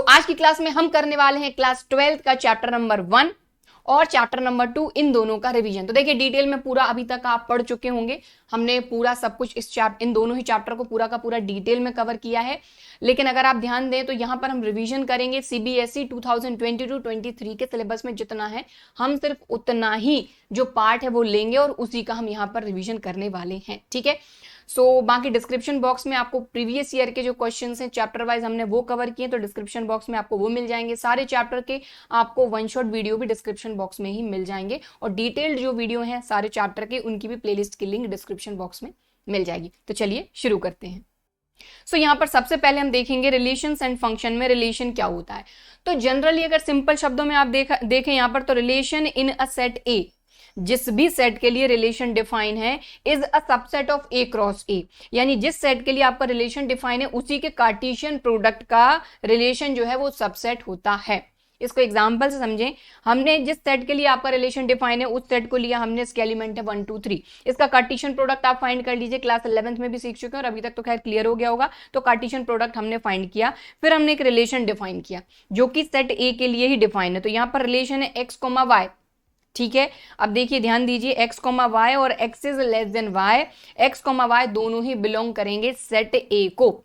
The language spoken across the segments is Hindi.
आज की क्लास में हम करने वाले हैं क्लास 12th का चैप्टर नंबर 1 और चैप्टर नंबर 2, इन दोनों का रिवीजन। तो देखिए डिटेल में पूरा अभी तक आप पढ़ चुके होंगे, हमने पूरा सब कुछ इन दोनों ही चैप्टर को पूरा का पूरा डिटेल में कवर किया है। लेकिन अगर आप ध्यान दें तो यहाँ पर हम रिवीजन करेंगे सीबीएसई 2022-23 के सिलेबस में जितना है, हम सिर्फ उतना ही जो पार्ट है वो लेंगे और उसी का हम यहाँ पर रिवीजन करने वाले हैं। ठीक है, बाकी डिस्क्रिप्शन बॉक्स में आपको प्रीवियस ईयर के जो क्वेश्चंस हैं चैप्टर वाइज हमने वो कवर किए, तो डिस्क्रिप्शन बॉक्स में आपको वो मिल जाएंगे। सारे चैप्टर के आपको वन शॉट वीडियो भी डिस्क्रिप्शन बॉक्स में ही मिल जाएंगे और डिटेल्ड जो वीडियो हैं सारे चैप्टर के, उनकी भी प्लेलिस्ट की लिंक डिस्क्रिप्शन बॉक्स में मिल जाएगी। तो चलिए शुरू करते हैं। यहाँ पर सबसे पहले हम देखेंगे रिलेशंस एंड फंक्शन में रिलेशन क्या होता है। तो जनरली अगर सिंपल शब्दों में आप देखें यहाँ पर, तो रिलेशन इन अ सेट ए, जिस भी सेट के लिए रिलेशन डिफाइन है, is a subset of A cross ए, यानी जिस सेट के लिए आपका रिलेशन डिफाइन है उसी के कार्टेशियन प्रोडक्ट का रिलेशन जो है वो सबसेट होता है। इसको एग्जांपल से समझें, हमने जिस सेट के लिए आपका रिलेशन डिफाइन है उस सेट को लिया हमने, इसके एलिमेंट है 1 2 3, इसका कार्टेशियन प्रोडक्ट आप फाइंड कर लीजिए। क्लास 11th में भी सीख चुके हैं और अभी तक तो खैर क्लियर हो गया होगा। तो कार्टेशियन प्रोडक्ट हमने फाइंड किया, फिर हमने एक रिलेशन डिफाइन किया जो कि सेट ए के लिए ही डिफाइन है। तो यहाँ पर रिलेशन है x, y, ठीक है। अब देखिए ध्यान दीजिए, x, y और x is less than y, x, y दोनों ही बिलोंग करेंगे सेट ए को।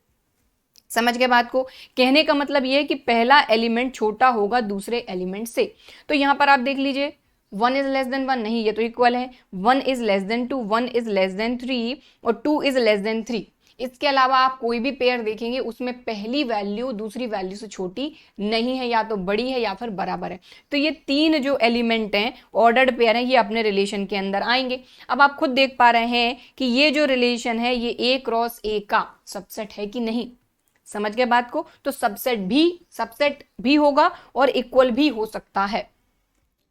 समझ गए बात को? कहने का मतलब यह है कि पहला एलिमेंट छोटा होगा दूसरे एलिमेंट से। तो यहां पर आप देख लीजिए 1 इज लेस देन 1, नहीं ये तो इक्वल है। 1 is less than 2, 1 is less than 3 और 2 इज लेस देन 3। इसके अलावा आप कोई भी पेयर देखेंगे उसमें पहली वैल्यू दूसरी वैल्यू से छोटी नहीं है, या तो बड़ी है या फिर बराबर है। तो ये तीन जो एलिमेंट हैं ऑर्डर्ड पेयर हैं, ये अपने रिलेशन के अंदर आएंगे। अब आप खुद देख पा रहे हैं कि ये जो रिलेशन है ये ए क्रॉस ए का सबसेट है कि नहीं। समझ गए बात को? तो सबसेट भी होगा और इक्वल भी हो सकता है।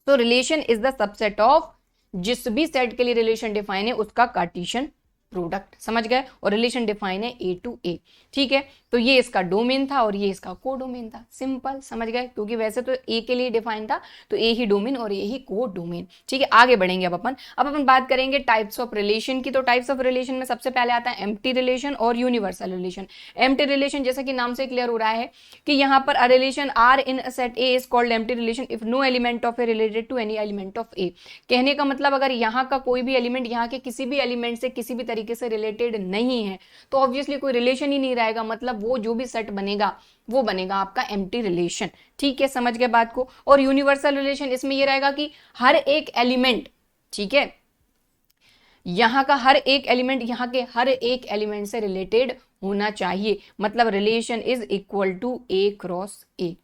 तो relation is the subset of, जिस भी सेट के लिए रिलेशन डिफाइन है उसका कार्टेशियन प्रोडक्ट। समझ गए? और रिलेशन डिफाइन है ए टू ए। ठीक है, तो ये इसका डोमेन था और ये इसका को डोमेन था। सिंपल, समझ गए? क्योंकि वैसे तो ए के लिए डिफाइन था, तो ए ही डोमेन और ए ही को डोमेन। ठीक है, आगे बढ़ेंगे। अब अपन बात करेंगे टाइप्स ऑफ रिलेशन की। तो टाइप्स ऑफ रिलेशन में सबसे पहले आता है एम्प्टी रिलेशन और यूनिवर्सल रिलेशन। एम्प्टी रिलेशन जैसा कि नाम से क्लियर हो रहा है कि यहाँ पर a relation R in a set A is called empty relation if no element of A related to any element of A. कहने का मतलब अगर यहाँ का कोई भी एलिमेंट यहाँ के किसी भी एलिमेंट से किसी भी तरीके से रिलेटेड नहीं है तो ऑब्वियसली कोई रिलेशन ही नहीं रहेगा। मतलब वो जो भी सेट बनेगा वो बनेगा आपका एम्प्टी रिलेशन। ठीक है, समझ गए बात को? और यूनिवर्सल रिलेशन इसमें ये रहेगा कि हर एक एलिमेंट, ठीक है, यहां का हर एक एलिमेंट यहां के हर एक एलिमेंट से रिलेटेड होना चाहिए। मतलब relation is equal to A cross A.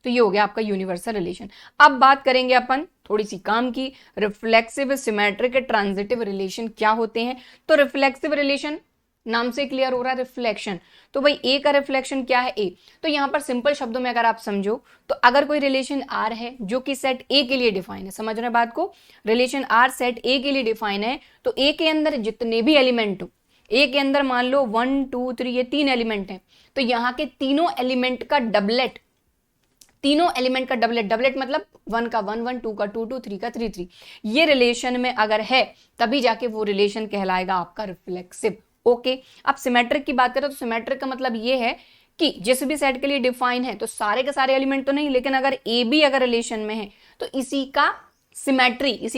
तो ये हो गया आपका यूनिवर्सल रिलेशन। अब बात करेंगे अपन थोड़ी सी काम की, रिफ्लेक्सिव, सिमेट्रिक, ट्रांजिटिव रिलेशन क्या होते हैं। तो रिफ्लेक्सिव रिलेशन नाम से क्लियर हो रहा है, रिफ्लेक्शन। तो भाई ए का रिफ्लेक्शन क्या है? ए। तो यहां पर सिंपल शब्दों में अगर आप समझो तो अगर कोई रिलेशन आर है जो कि सेट ए के लिए डिफाइन है, समझ रहे बात को? रिलेशन आर सेट ए के लिए डिफाइन है, तो ए के अंदर जितने भी एलिमेंट हो, ए के अंदर मान लो 1 2 3 ये 3 एलिमेंट हैं, तो यहाँ के तीनों एलिमेंट का डबलेट, तीनों एलिमेंट का डबलेट, डबलेट मतलब 1 का 1 1, 2 का 2 2, 3 का 3 3, ये रिलेशन में अगर है तभी जाके वो रिलेशन कहलाएगा आपका रिफ्लेक्सिव। ओके, अब सिमेट्रिक की बात करें तो सिमेट्रिक का मतलब ये है कि जिस भी सेट के लिए डिफाइन है तो सारे के सारे एलिमेंट तो नहीं, लेकिन अगर ए बी अगर रिलेशन में है तो इसी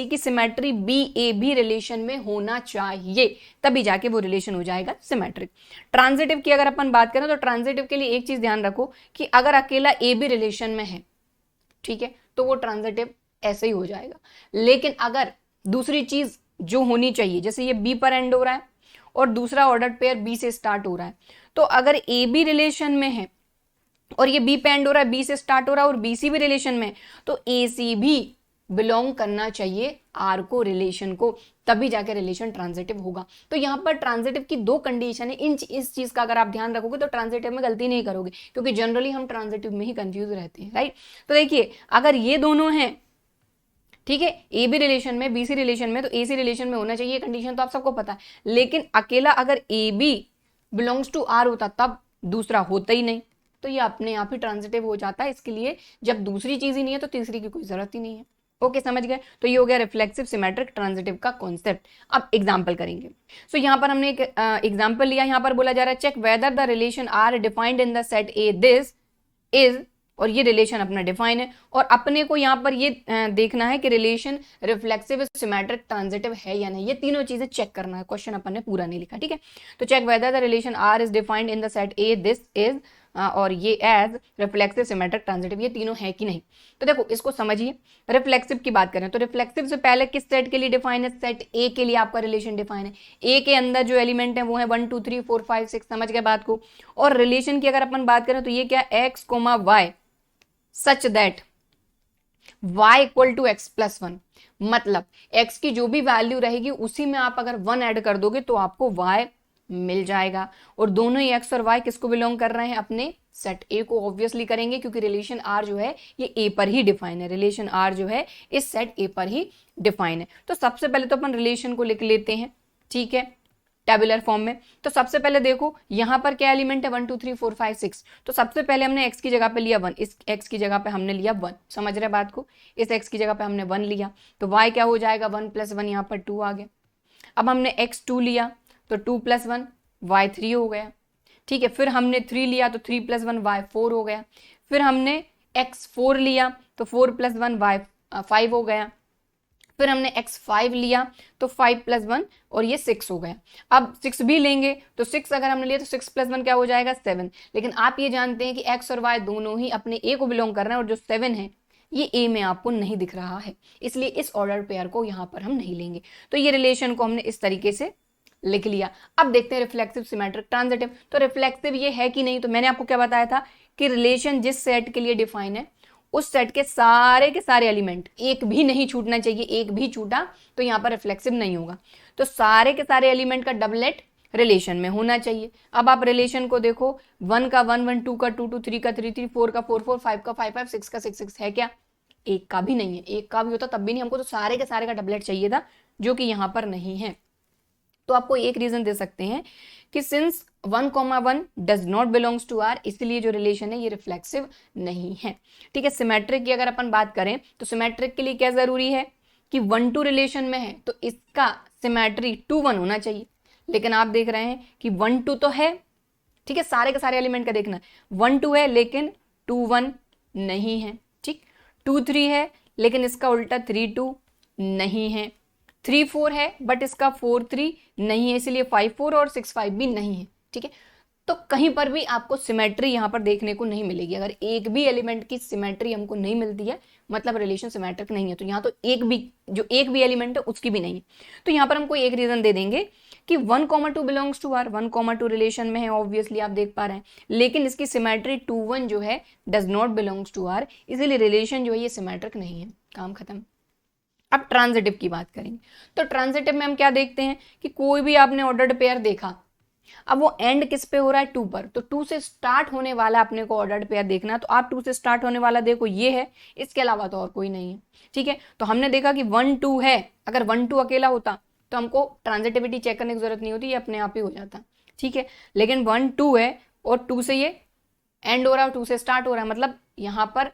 की सिमेट्री बी ए भी रिलेशन में होना चाहिए, तभी जाके वो रिलेशन हो जाएगा सिमेट्रिक। ट्रांजिटिव की अगर अपन बात करें तो ट्रांजिटिव के लिए एक चीज ध्यान रखो कि अगर अकेला ए बी रिलेशन में है, ठीक है, तो वो ट्रांजिटिव ऐसे ही हो जाएगा। लेकिन अगर दूसरी चीज जो होनी चाहिए, जैसे ये बी पर एंड हो रहा है और दूसरा ऑर्डर पेयर बी से स्टार्ट हो रहा है, तो अगर ए बी रिलेशन में है और ये बी पे एंड हो रहा है, बी से स्टार्ट हो रहा है और बी सी भी रिलेशन में, तो ए सी भी बिलोंग करना चाहिए आर को, रिलेशन को, तभी जाके रिलेशन ट्रांजिटिव होगा। तो यहाँ पर ट्रांजिटिव की दो कंडीशन है। इस चीज का अगर आप ध्यान रखोगे तो ट्रांजिटिव में गलती नहीं करोगे, क्योंकि जनरली हम ट्रांजिटिव में ही कंफ्यूज रहते हैं, राइट? तो देखिए अगर ये दोनों हैं, ठीक है, ए बी रिलेशन में, बी सी रिलेशन में, तो ए सी रिलेशन में होना चाहिए, कंडीशन तो आप सबको पता है। लेकिन अकेला अगर A B belongs to R होता तब दूसरा होता ही नहीं, तो ये अपने आप ही ट्रांजिटिव हो जाता है। इसके लिए जब दूसरी चीज ही नहीं है तो तीसरी की कोई जरूरत ही नहीं है। ओके, समझ गए? तो ये हो गया रिफ्लेक्सिव, सिमेट्रिक, ट्रांजिटिव का कॉन्सेप्ट। अब एग्जांपल करेंगे। सो यहाँ पर हमने एक एग्जांपल लिया, यहाँ पर बोला जा रहा है check whether the relation R defined in the set A this is, और ये रिलेशन अपना डिफाइन है, और अपने को यहाँ पर ये देखना है कि रिलेशन रिफ्लेक्सिव, सिमेट्रिक, ट्रांजिटिव है या नहीं। ये तीनों चीजें चेक करना है। क्वेश्चन अपन ने पूरा नहीं लिखा, ठीक है। तो check whether the relation R is defined in the set A, this is और ये एज रिफ्लेक्सिव, सिमेट्रिक, ट्रांजिटिव, ये तीनों है कि नहीं। तो देखो इसको समझिए। रिफ्लेक्सिव की बात करें तो रिफ्लेक्सिव से पहले किस सेट के लिए डिफाइन है? सेट ए के लिए आपका रिलेशन डिफाइन है। ए के अंदर जो एलिमेंट है वो है 1 2 3 4 5 6, समझ गए बात को। और रिलेशन की अगर अपन बात करें तो ये क्या, x comma y such that y equal to x plus 1, मतलब x की जो भी वैल्यू रहेगी उसी में आप अगर 1 ऐड कर दोगे तो आपको y मिल जाएगा। और दोनों ही x और y किसको बिलोंग कर रहे हैं? अपने सेट A को ऑब्वियसली करेंगे, क्योंकि रिलेशन R जो है ये A पर ही डिफाइन है। रिलेशन R जो है इस सेट A पर ही डिफाइन है। तो सबसे पहले तो अपन रिलेशन को लिख लेते हैं, ठीक है, टेबुलर फॉर्म में। तो सबसे पहले देखो यहाँ पर क्या एलिमेंट है, 1 2 3 4 5 6। तो सबसे पहले हमने x की जगह पे लिया 1, इस x की जगह पे हमने लिया 1, समझ रहे बात को। इस x की जगह पे हमने 1 लिया तो y क्या हो जाएगा, 1 + 1, यहाँ पर 2 आ गया। अब हमने x2 लिया तो 2 + 1 y3 हो गया, ठीक है। फिर हमने 3 लिया तो 3 + 1 y4 हो गया। फिर हमने x4 लिया तो 4 + 1 y5 हो गया। फिर हमने x5 लिया तो 5 + 1 और ये 6 हो गया। अब 6 भी लेंगे तो 6 अगर हमने लिया तो 6 + 1 क्या हो जाएगा, 7। लेकिन आप ये जानते हैं कि x और y दोनों ही अपने a को बिलोंग कर रहे हैं, और जो 7 है ये a में आपको नहीं दिख रहा है, इसलिए इस ऑर्डर पेयर को यहाँ पर हम नहीं लेंगे। तो ये रिलेशन को हमने इस तरीके से लिख लिया। अब देखते हैं रिफ्लेक्सिव, सिमेट्रिक, ट्रांजिटिव। तो रिफ्लेक्सिव ये है कि नहीं, तो मैंने आपको क्या बताया था कि रिलेशन जिस सेट के लिए डिफाइन है उस सेट के सारे एलिमेंट एक भी नहीं छूटना चाहिए। एक भी छूटा तो यहाँ पर रिफ्लेक्सिव नहीं होगा। तो सारे के सारे एलिमेंट का डबलेट रिलेशन में होना चाहिए। अब आप रिलेशन को देखो, 1 का 1 1, 2 का 2 2, 3 का 3 3, 4 का 4 4, 5 का 5 5, 6 का 6 6 है क्या? एक का भी नहीं है। एक का भी होता तब भी नहीं, हमको तो सारे के सारे का डबलेट चाहिए था, जो कि यहाँ पर नहीं है। तो आपको एक रीजन दे सकते हैं कि since 1, 1 does not belongs to R, इसलिए जो रिलेशन है ये रिफ्लेक्सिव नहीं है, ठीक है। सिमेट्रिक की अगर अपन बात करें तो सिमेट्रिक के लिए क्या जरूरी है कि 1 2 रिलेशन में है तो इसका सिमेट्री 2 1 होना चाहिए। लेकिन आप देख रहे हैं कि 1 2 तो है, ठीक है, सारे के सारे एलिमेंट का देखना, 1 2 है लेकिन 2 1 नहीं है, ठीक। 2 3 है लेकिन इसका उल्टा 3 2 नहीं है। 3 4 है बट इसका 4 3 नहीं है, इसलिए 5 4 और 6 5 भी नहीं है, ठीक है। तो कहीं पर भी आपको सिमेट्री यहाँ पर देखने को नहीं मिलेगी। अगर एक भी एलिमेंट की सिमेट्री हमको नहीं मिलती है मतलब रिलेशन सिमेट्रिक नहीं है। तो यहाँ तो एक भी एलिमेंट है उसकी भी नहीं है। तो यहाँ पर हमको एक रीजन दे देंगे कि 1 2 बिलोंग्स टू आर, 1 2 रिलेशन में है, ऑब्वियसली आप देख पा रहे हैं, लेकिन इसकी सिमेट्री 2 1 जो है does not belongs to R, इसीलिए रिलेशन जो है ये सिमेट्रिक नहीं है। काम खत्म। अब ट्रांजिटिव की बात करेंगे तो ट्रांजिटिव में हम क्या देखते हैं कि कोई भी आपने ऑर्डर्ड पेयर देखा, अब वो एंड किस पे हो रहा है, 2 पर, तो 2 से स्टार्ट होने वाला अपने को ऑर्डर्ड पेयर देखना। तो आप 2 से स्टार्ट होने वाला देखो ये है, इसके अलावा तो और कोई नहीं है, ठीक है। तो हमने देखा कि 1 2 है, अगर 1 2 अकेला होता तो हमको ट्रांजिटिविटी चेक करने की जरूरत नहीं होती, ये अपने आप ही हो जाता, ठीक है। लेकिन 1 2 है और 2 से ये एंड हो रहा है, 2 से स्टार्ट हो रहा है, मतलब यहाँ पर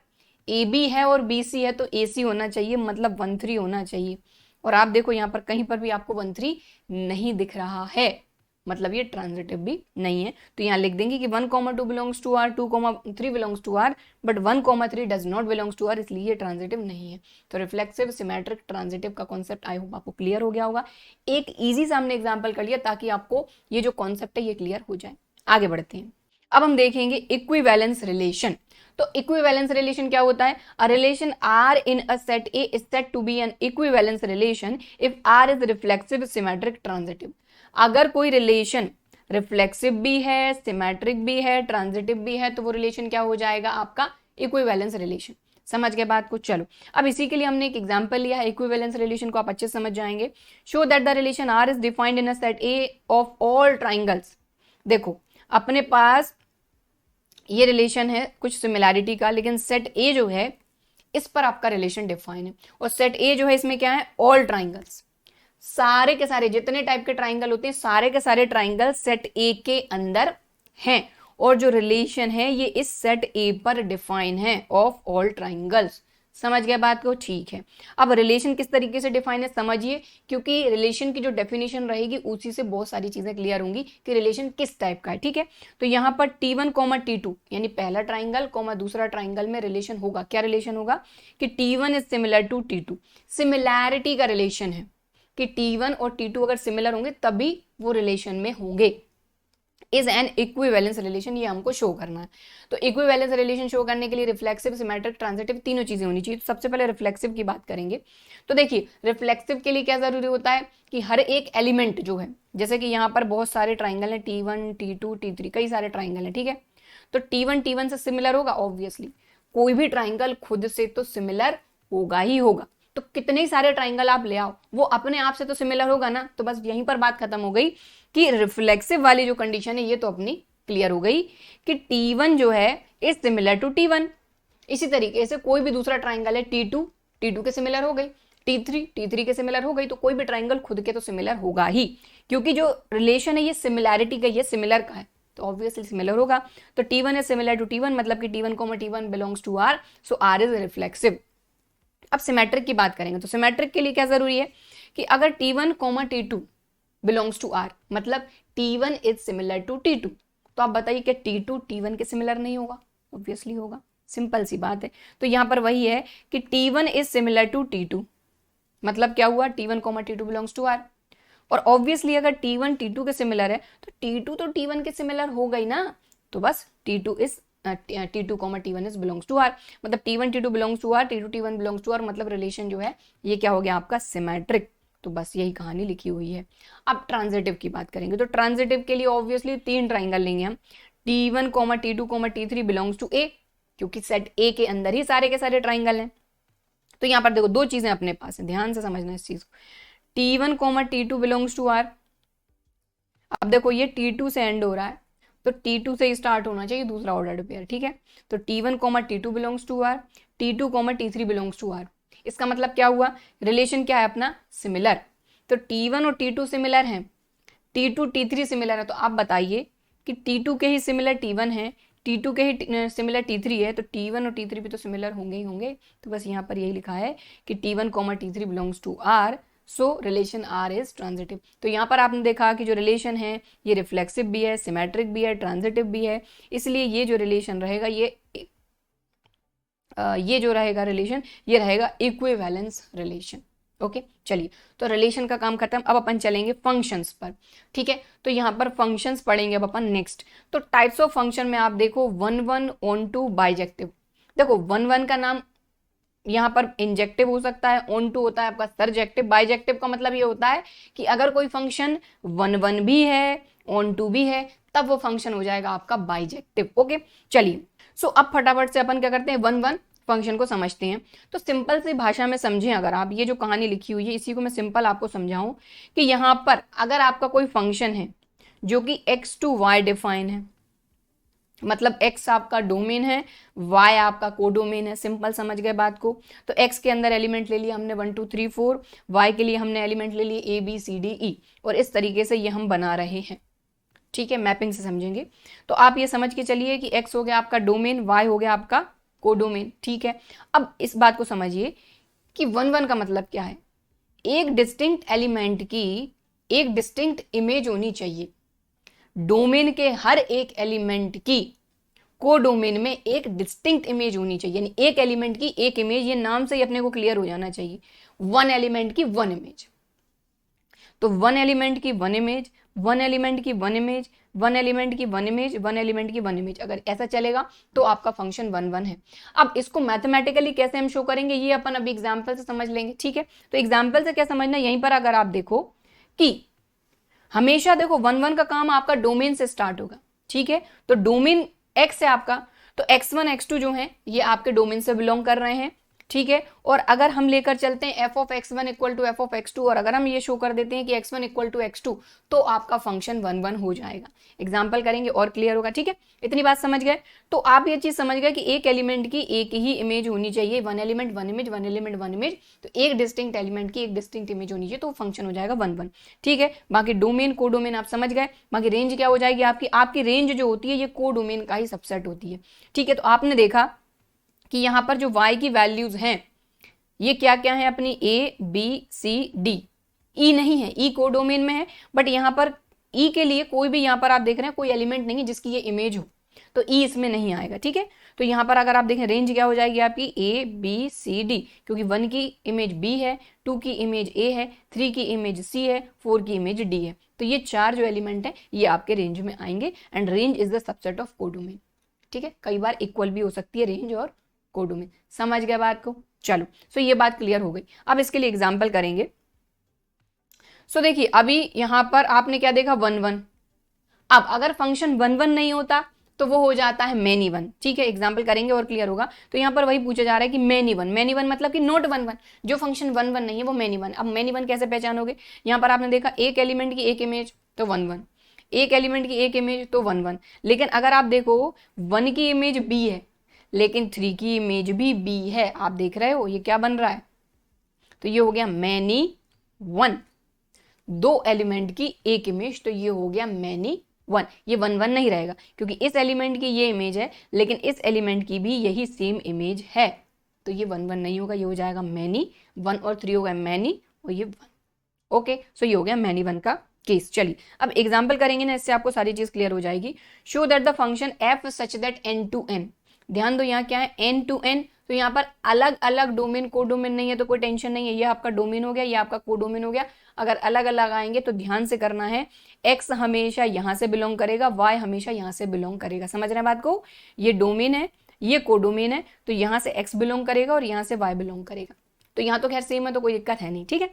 ए बी है और बी सी है तो ए सी होना चाहिए, मतलब 1 3 होना चाहिए। और आप देखो यहाँ पर कहीं पर भी आपको 1 3 नहीं दिख रहा है, मतलब ये ट्रांजिटिव भी नहीं है। तो यहाँ लिख देंगे कि 1 2 belongs to R, 2 3 belongs to R, but 1 3 does not belongs to R, इसलिए ये ट्रांजिटिव नहीं है। तो रिफ्लेक्सिव, सिमेट्रिक, ट्रांजिटिव का कॉन्सेप्ट आई होप आपको क्लियर हो गया होगा। एक ईजी सा हमने एग्जाम्पल कर लिया ताकि आपको ये जो कॉन्सेप्ट है ये क्लियर हो जाए। आगे बढ़ते हैं। अब हम देखेंगे इक्विवेलेंस रिलेशन। तो इक्विवेलेंस रिलेशन क्या होता है? A relation R in a set A is said to be an equivalence relation if R is reflexive, symmetric, transitive. अगर कोई रिलेशन रिफ्लेक्सिव भी है, सिमेट्रिक भी है, ट्रांजिटिव भी है, तो वो रिलेशन क्या हो जाएगा आपका? Equivalence relation. समझ गए बात को? चलो अब इसी के लिए हमने एक एग्जांपल लिया है इक्विवेलेंस रिलेशन को, आप अच्छे से समझ जाएंगे। Show that the relation R is defined in a set A of all triangles. देखो अपने पास ये रिलेशन है कुछ सिमिलैरिटी का, लेकिन सेट ए जो है इस पर आपका रिलेशन डिफाइन है, और सेट ए जो है इसमें क्या है? ऑल ट्राइंगल्स, सारे के सारे जितने टाइप के ट्राइंगल होते हैं सारे के सारे ट्राइंगल सेट ए के अंदर हैं, और जो रिलेशन है ये इस सेट ए पर डिफाइन है ऑफ ऑल ट्राइंगल्स। समझ गए बात को, ठीक है। अब रिलेशन किस तरीके से डिफाइन है समझिए, क्योंकि रिलेशन की जो डेफिनेशन रहेगी उसी से बहुत सारी चीजें क्लियर होंगी कि रिलेशन किस टाइप का है, ठीक है। तो यहाँ पर T1, T2 यानी पहला ट्राइंगल दूसरा ट्राइंगल में रिलेशन होगा। क्या रिलेशन होगा कि T1 is similar to T2, similarity का रिलेशन है कि T1 और T2 अगर सिमिलर होंगे तभी वो रिलेशन में होंगे। इज एन इक्विवेलेंस रिलेशन, ये हमको शो करना है। तो इक्विवेलेंस रिलेशन शो करने के लिए रिफ्लेक्सिव, सिमेट्रिक, ट्रांजिटिव तीनों चीजें होनी चाहिए। तो सबसे पहले रिफ्लेक्सिव की बात करेंगे। तो देखिए रिफ्लेक्सिव के लिए क्या जरूरी होता है कि हर एक एलिमेंट जो है, जैसे कि यहाँ पर बहुत सारे ट्राइंगल हैं, T1, T2, T3, कई सारे ट्राइंगल हैं, ठीक है। तो T1 से सिमिलर होगा ऑब्वियसली, कोई भी ट्राइंगल खुद से तो सिमिलर होगा ही होगा। तो कितने सारे ट्राइंगल आप ले आओ, वो अपने आप से तो सिमिलर होगा ना। तो बस यहीं पर बात खत्म हो गई कि रिफ्लेक्सिव वाली जो कंडीशन है ये तो अपनी क्लियर हो गई कि T1 जो है इज सिमिलर टू T1। इसी तरीके से कोई भी दूसरा ट्राइंगल है T2 के सिमिलर हो गई, T3 के सिमिलर हो गई। तो कोई भी ट्राइंगल खुद के तो सिमिलर होगा ही, क्योंकि जो रिलेशन है ये सिमिलैरिटी का, ये सिमिलर का है, तो ऑब्वियसली सिमिलर होगा। तो T1 is similar to T1, मतलब कि T1 belongs to R, so R is reflexive. अब सिमेट्रिक की बात करेंगे। तो सिमेट्रिक के लिए क्या जरूरी है कि अगर T1, T2 belongs to R, मतलब T1 is similar to T2, तो आप बताइए कि T2 T1 के सिमिलर नहीं होगा? ऑब्वियसली होगा, सिंपल सी बात है। तो यहां पर वही है कि T1 is similar to T2, मतलब क्या हुआ T1, T2 belongs to R। और ऑब्वियसली अगर T1 T2 के सिमिलर है तो T2 तो T1 के सिमिलर हो गई ना। तो बस T2, T1 is belongs to R, मतलब T1 T2 belongs to R, T2 T1 belongs to R, मतलब रिलेशन जो है ये क्या हो गया आपका सिमेट्रिक। तो बस यही कहानी लिखी हुई है। अब ट्रांजिटिव की बात करेंगे। तो ट्रांजिटिव के लिए ऑब्वियसली 3 ट्राइंगल लेंगे हम, T1, T2, T3 belongs to A, क्योंकि सेट A के अंदर ही सारे के सारे ट्राइंगल हैं। तो यहां पर देखो 2 चीजें अपने पास है, ध्यान से समझना इस चीज को। T1, T2 belongs to R। अब देखो ये T2 से एंड हो रहा है, तो T2 से ही स्टार्ट होना चाहिए दूसरा ऑर्डर्ड पेयर, ठीक है। तो T1, T2 belongs to R, T2, T3 belongs to R। इसका मतलब क्या हुआ, रिलेशन क्या है अपना सिमिलर। तो T1 और T2 सिमिलर हैं, T2 T3 सिमिलर है। तो आप बताइए कि T2 के ही सिमिलर T1 है, T2 के ही सिमिलर T3 है, तो T1 और T3 भी तो सिमिलर होंगे ही होंगे। तो बस यहाँ पर यही लिखा है कि T1, T3 belongs to R, so relation R is transitive. तो यहाँ पर आपने देखा कि जो रिलेशन है ये रिफ्लेक्सिव भी है, सिमेट्रिक भी है, ट्रांजिटिव भी है। इसलिए ये जो रिलेशन रहेगा ये जो रहेगा रिलेशन, ये रहेगा इक्विवेलेंस रिलेशन। ओके चलिए, तो रिलेशन का काम खत्म। अब अपन चलेंगे फंक्शंस पर, ठीक है। तो यहाँ पर फंक्शंस पढ़ेंगे अब अपन नेक्स्ट। तो टाइप्स ऑफ फंक्शन में आप देखो 1, ऑन टू, बाइजेक्टिव। देखो 1 का नाम यहाँ पर इंजेक्टिव हो सकता है, ऑन टू होता है आपका सरजेक्टिव। बाइजेक्टिव का मतलब ये होता है कि अगर कोई फंक्शन 1 भी है, ऑन टू भी है, तब वो फंक्शन हो जाएगा आपका बाइजेक्टिव। ओके चलिए, सो अब फटाफट से अपन क्या करते हैं 1 फंक्शन को समझते हैं। तो सिंपल सी भाषा में समझें, अगर आप ये जो कहानी लिखी हुई है इसी को मैं सिंपल आपको समझाऊं कि यहाँ पर अगर आपका कोई फंक्शन है जो कि x to y डिफाइन है, मतलब x आपका डोमेन है, y आपका कोडोमेन है। सिंपल समझ गए बात को। तो x के अंदर एलिमेंट ले लिया हमने 1 2 3 4, y के लिए हमने एलिमेंट ले लिए a b c d e, और इस तरीके से ये हम बना रहे हैं, ठीक है। मैपिंग से समझेंगे। तो आप ये समझ के चलिए कि x हो गया आपका डोमेन, y हो गया आपका कोडोमेन, ठीक है। अब इस बात को समझिए कि 1 का मतलब क्या है, एक डिस्टिंक्ट एलिमेंट की एक डिस्टिंक्ट इमेज होनी चाहिए। डोमेन के हर एक एलिमेंट की कोडोमेन में एक डिस्टिंक्ट इमेज होनी चाहिए, यानी एक एलिमेंट की एक इमेज। ये नाम से ही अपने को क्लियर हो जाना चाहिए, 1 एलिमेंट की 1 इमेज। तो 1 एलिमेंट की 1 इमेज, 1 एलिमेंट की 1 इमेज, 1 एलिमेंट की 1 इमेज, 1 एलिमेंट की 1 इमेज, अगर ऐसा चलेगा तो आपका फंक्शन 1 है। अब इसको मैथमेटिकली कैसे हम शो करेंगे ये अपन अभी एग्जाम्पल से समझ लेंगे, ठीक है। तो एग्जाम्पल से क्या समझना, यहीं पर अगर आप देखो कि हमेशा देखो 1 का काम आपका डोमेन से स्टार्ट होगा, ठीक है। तो डोमेन x है आपका, तो x1 x2 जो है ये आपके डोमेन से बिलोंग कर रहे हैं, ठीक है। और अगर हम लेकर चलते हैं f of x1 equal to f of x2, और अगर हम ये शो कर देते हैं कि x1 इक्वल टू x2, तो आपका फंक्शन 1 हो जाएगा। एग्जाम्पल करेंगे और क्लियर होगा, ठीक है। इतनी बात समझ गए। तो आप ये चीज समझ गए कि एक एलिमेंट की एक ही इमेज होनी चाहिए, 1 एलिमेंट 1 इमेज, 1 एलिमेंट 1 इमेज। तो एक डिस्टिंक्ट एलिमेंट की एक डिस्टिंक्ट इमेज होनी चाहिए, तो फंक्शन हो जाएगा 1, ठीक है। बाकी डोमेन कोडोमेन आप समझ गए। बाकी रेंज क्या हो जाएगी आपकी रेंज जो होती है ये कोडोमेन का ही सबसेट होती है, ठीक है। तो आपने देखा कि यहाँ पर जो y की वैल्यूज हैं ये क्या क्या है अपनी A B C D, E नहीं है, E कोडोमेन में है, बट यहाँ पर E के लिए कोई भी यहाँ पर आप देख रहे हैं कोई एलिमेंट नहीं है जिसकी ये इमेज हो, तो E इसमें नहीं आएगा। ठीक है, तो यहाँ पर अगर आप देखें रेंज क्या हो जाएगी आपकी A B C D, क्योंकि 1 की इमेज B है, 2 की इमेज A है, 3 की इमेज C है, 4 की इमेज D है। तो ये 4 जो एलिमेंट है ये आपके रेंज में आएंगे and range is the subset of codomain. ठीक है, कई बार इक्वल भी हो सकती है रेंज और कोडोमेन। समझ गए बात को? चलो, सो ये बात क्लियर हो गई। अब इसके लिए एग्जाम्पल करेंगे। सो देखिए अभी यहां पर आपने क्या देखा 1 1। अब अगर फंक्शन 1 1 नहीं होता तो वो हो जाता है मैनी वन। ठीक है, एग्जाम्पल करेंगे और क्लियर होगा। तो यहाँ पर वही पूछा जा रहा है कि मैनी वन, मैनी वन मतलब कि नोट 1 1, जो फंक्शन 1 1 नहीं है वो मैनी वन। अब मैनी वन कैसे पहचानोगे? यहाँ पर आपने देखा एक एलिमेंट की एक इमेज तो 1 1, एक एलिमेंट की एक इमेज तो 1 1। लेकिन अगर आप देखो 1 की इमेज बी है लेकिन 3 की इमेज भी बी है, आप देख रहे हो ये क्या बन रहा है? तो ये हो गया मैनी वन, 2 एलिमेंट की एक इमेज, तो ये हो गया मैनी वन। ये 1 1 नहीं रहेगा क्योंकि इस एलिमेंट की ये इमेज है लेकिन इस एलिमेंट की भी यही सेम इमेज है, तो ये 1 1 नहीं होगा, ये हो जाएगा मैनी 1 और 3 हो गया मैनी और ये 1। ओके, सो ये हो गया मैनी वन का केस। चलिए अब एग्जाम्पल करेंगे ना, इससे आपको सारी चीज क्लियर हो जाएगी। Show that the function F such that n to n, ध्यान दो यहाँ क्या है n to n, तो यहाँ पर अलग अलग डोमेन कोडोमेन नहीं है तो कोई टेंशन नहीं है, ये आपका डोमेन हो गया, ये आपका कोडोमेन हो गया। अगर अलग अलग आएंगे तो ध्यान से करना है, x हमेशा यहाँ से बिलोंग करेगा, y हमेशा यहाँ से बिलोंग करेगा। समझ रहे हैं बात को? ये डोमेन है, ये कोडोमेन है, तो यहाँ से x बिलोंग करेगा और यहाँ से y बिलोंग करेगा। तो यहाँ तो खैर सेम है तो कोई दिक्कत है नहीं। ठीक है,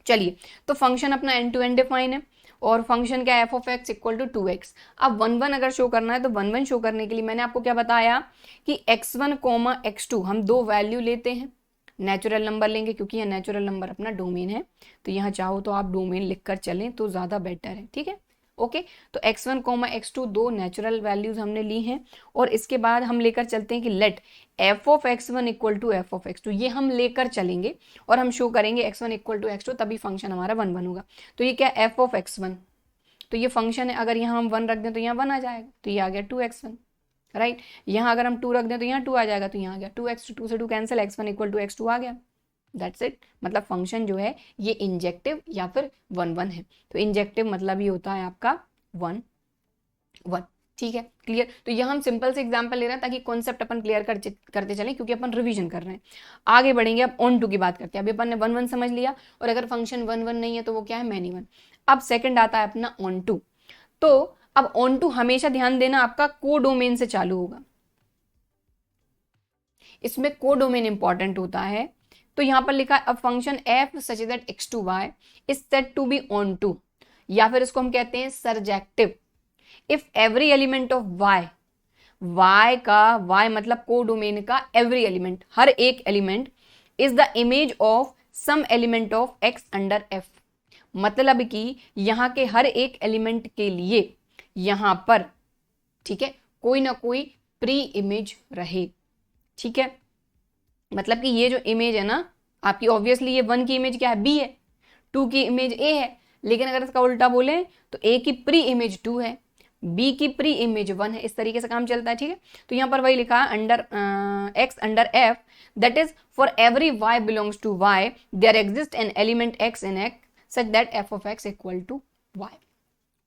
चलिए तो फंक्शन अपना n to n डिफाइन है और फंक्शन क्या f of x equal to 2x। अब 1 1 अगर शो करना है तो 1 1 शो करने के लिए मैंने आपको क्या बताया कि x1, x2 हम 2 वैल्यू लेते हैं, नेचुरल नंबर लेंगे क्योंकि यह नेचुरल नंबर अपना डोमेन है, तो यहाँ चाहो तो आप डोमेन लिखकर चलें तो ज़्यादा बेटर है। ठीक है, ओके, तो x1, x2 2 नेचुरल वैल्यूज हमने ली हैं और इसके बाद हम लेकर चलते हैं कि let f of x1 equal to f of x2, ये हम लेकर चलेंगे और हम शो करेंगे x1 इक्वल टू x2, तभी फंक्शन हमारा 1 1 होगा। तो ये क्या f ऑफ x1, तो ये फंक्शन है, अगर यहाँ हम 1 रख दें तो यहाँ 1 आ जाएगा, तो ये आ गया 2x1, राइट। यहाँ अगर हम 2 रख दें तो यहाँ 2 आ जाएगा, तो यहाँ आ गया 2x2, 2 से 2 cancel, x1 equal to x2 आ गया। दैट्स इट, मतलब फंक्शन जो है ये इंजेक्टिव या फिर 1 1 है। तो इंजेक्टिव मतलब ये होता है आपका 1 1। ठीक है, क्लियर। तो यहाँ हम सिंपल से एग्जांपल ले रहे हैं ताकि कॉन्सेप्ट अपन क्लियर करते चलें, क्योंकि अपन रिवीजन कर रहे हैं। आगे बढ़ेंगे, अब ऑन टू की बात करते हैं। अभी अपन ने 1 1 समझ लिया और अगर फंक्शन 1 1 नहीं है तो वो क्या है? Many one. अब सेकंड आता है अपना ऑन टू। तो अब ऑन टू हमेशा ध्यान देना आपका कोडोमेन से चालू होगा, इसमें कोडोमेन इंपॉर्टेंट होता है। तो यहाँ पर लिखा है a function f such that x to y is said to be onto टू, या फिर इसको हम कहते हैं surjective if every element of y का, y मतलब कोडोमेन का एवरी एलिमेंट, हर एक element is the image of some element of x under f, मतलब कि यहाँ के हर एक एलिमेंट के लिए यहाँ पर, ठीक है, कोई ना कोई प्री इमेज रहे। ठीक है, मतलब कि ये जो इमेज है ना आपकी, ऑब्वियसली ये 1 की इमेज क्या है? b है, 2 की इमेज a है, लेकिन अगर इसका उल्टा बोले तो a की प्री इमेज 2 है, b की प्री इमेज 1 है, इस तरीके से काम चलता है। ठीक है, तो यहाँ पर वही लिखा under x under f that is for every y belongs to y there exist an element x in x such that f of x equal to y।